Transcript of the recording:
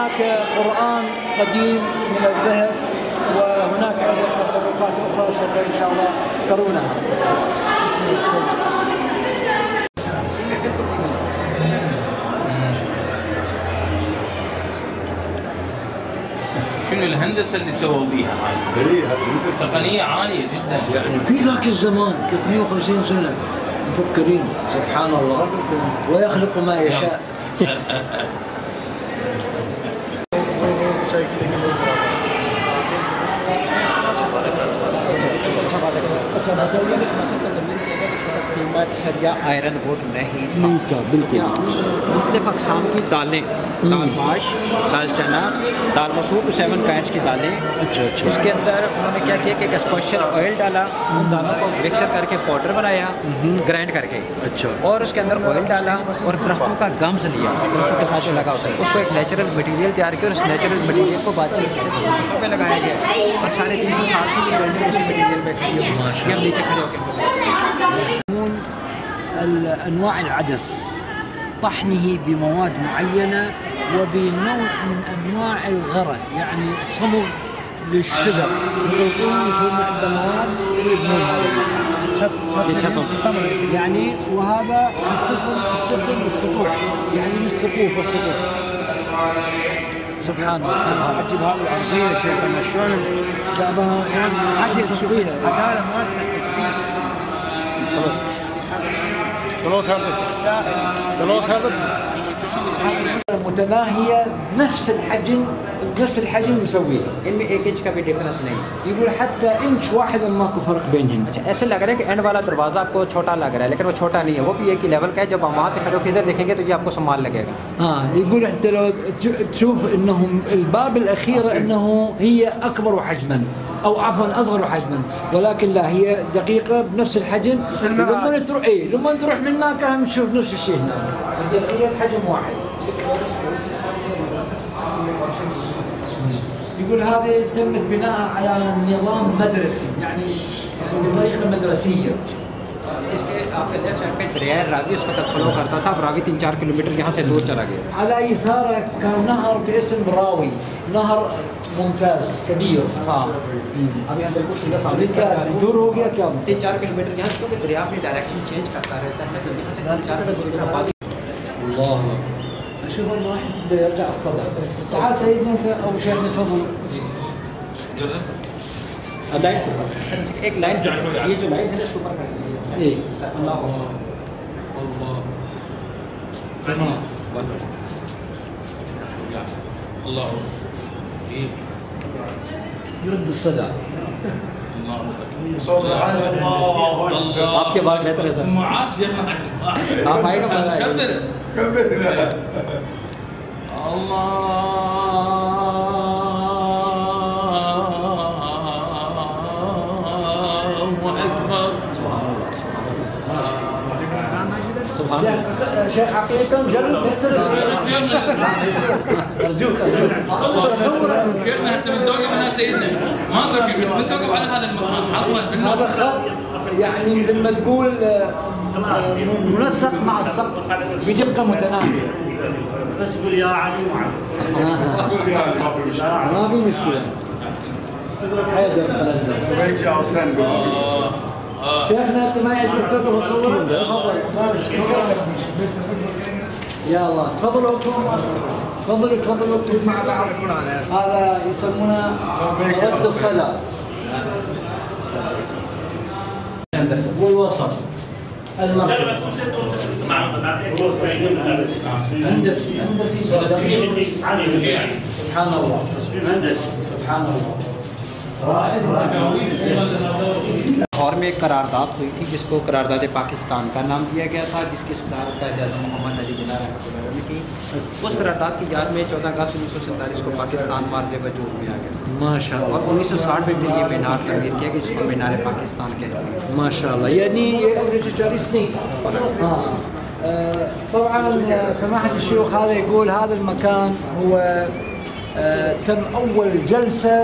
هناك قرآن قديم من الذهب، وهناك عدة تطبيقات أخرى سوف إن شاء الله ترونها. شنو الهندسة اللي سووا بيها هاي؟ تقنية عالية جدا يعني في ذاك الزمان 350 سنة مفكرين سبحان الله، ويخلق ما يشاء. सर या iron would नहीं था बिल्कुल। मुख्तलिफ अक़साम की दालें, दाल माश, दाल चना, दाल मसूर, 7 काइंड्स की दालें। अच्छा अच्छा। उसके अंदर उन्होंने क्या किया कि एक स्पेशल ऑयल डाला, उन दालों को मिक्सर करके पाउडर बनाया ग्राइंड करके। अच्छा। और उसके अंदर ऑयल डाला और दरख्तों का गम्स लिया, दरख्तों के साथ जो लगा होता है उसको एक नेचुरल मटीरियल तैयार किया और उस नेचुरल मटीरियल को बाद में लगाया गया और 350 साल से ये वेल्डिंग उसी मटीरियल में खड़ी है। हम नीचे खड़े होकर أنواع العدس، طحنه بمواد معينة وبنوع من أنواع الغرة، يعني صبغ للشجر يخلطون يسوون عندنا مواد ويبنون هذا يعني. وهذا خصيصا يستخدم للسطوح، يعني للسقوف والسطوح. سبحان الله. عجيب هذه العرضية يا شيخنا، شلون حتى تسويها عدالة ما تحت متناهية بنفس الحجم مسويها، इनमें 1 इंच का भी डिफरेंस नहीं। يقول حتى इंच واحد माको फर्क بينهم। अच्छा, ऐसे लग रहा है कि एंड वाला दरवाज़ा आपको छोटा लग रहा है, लेकिन वो छोटा नहीं है, वो भी एक ही लेवल का है। जब आप वहाँ से खड़े होकर इधर देखेंगे तो ये आपको संभाल लगेगा। يقول انت لو تشوف انه الباب الأخيرة انه هي أكبر حجما أو عفوا أصغر حجما، ولكن لا، هي دقيقة بنفس الحجم. لما تروح من هناك هم نشوف نفس الشيء هنا، بس هي بحجم واحد. يقول هذه تمت بناءها على نظام مدرسي، يعني بطريقة مدرسية. इसके आपके लेफ्ट साइड पे दरिया रावी उस वक्त फ्लो करता था, अब रावी 3-4 किलोमीटर यहाँ से दूर चला गया। على يساره كان نهر باسم راوي، نهر ممتاز كبير। अभी हम बिल्कुल सीधा सामने दूर हो गया क्या 3-4 किलोमीटर यहाँ से, क्योंकि दरिया अपनी डायरेक्शन चेंज करता रहता है तो यहाँ से 3-4 किलोमीटर बाद الله اشوف ما احس بده يرجع الصدى. تعال سيدنا انت او شيخنا تفضل. लाइन एक लाइन ये जो लाइन है इसके ऊपर कर दीजिए। अल्लाह अल्लाह تمام. الله يرد الصدى. आपके बात बेहतर है सर। سماعات شيخنا आप आएगा كبر كبر الله أكبر. شيخ حقيقة جرب يسر أرجوك شيخنا هسه بنتوقف هنا سيدنا، ما صار شيء بس بنتوقف على هذا المكان حصلا هذا خط يعني مثل ما تقول منسق مع السقف بدقة متناهية. بس يقول يا علي وعلي ما في مشكلة. حيدر شيخنا انت ما يعجبك تطلب صورة؟ تفضل. يا الله تفضلوا تفضلوا مع بعض. هذا يسمونه رد الصلاة والوسط المركز. هندسي سبحان الله سبحان الله. लाहौर में एक करारदाद हुई थी जिसको करारदाद पाकिस्तान का नाम दिया गया था, जिसकी सदारत कायद-ए-आज़म मोहम्मद अली जिन्ना रहमतुल्लाह अलैह ने की। उस करारदाद की याद में 14 अगस्त 1947 को पाकिस्तान मार्ज़ वजूद में आ गया माशाअल्लाह, और 1960 में फिर ये मीनार तमीर किया कि जिसको मीनार पाकिस्तान कहते हैं माशाअल्लाह। يعني 1940 नहीं। طبعا سماحة الشيوخ هذا يقول هذا المكان هو تم أول جلسة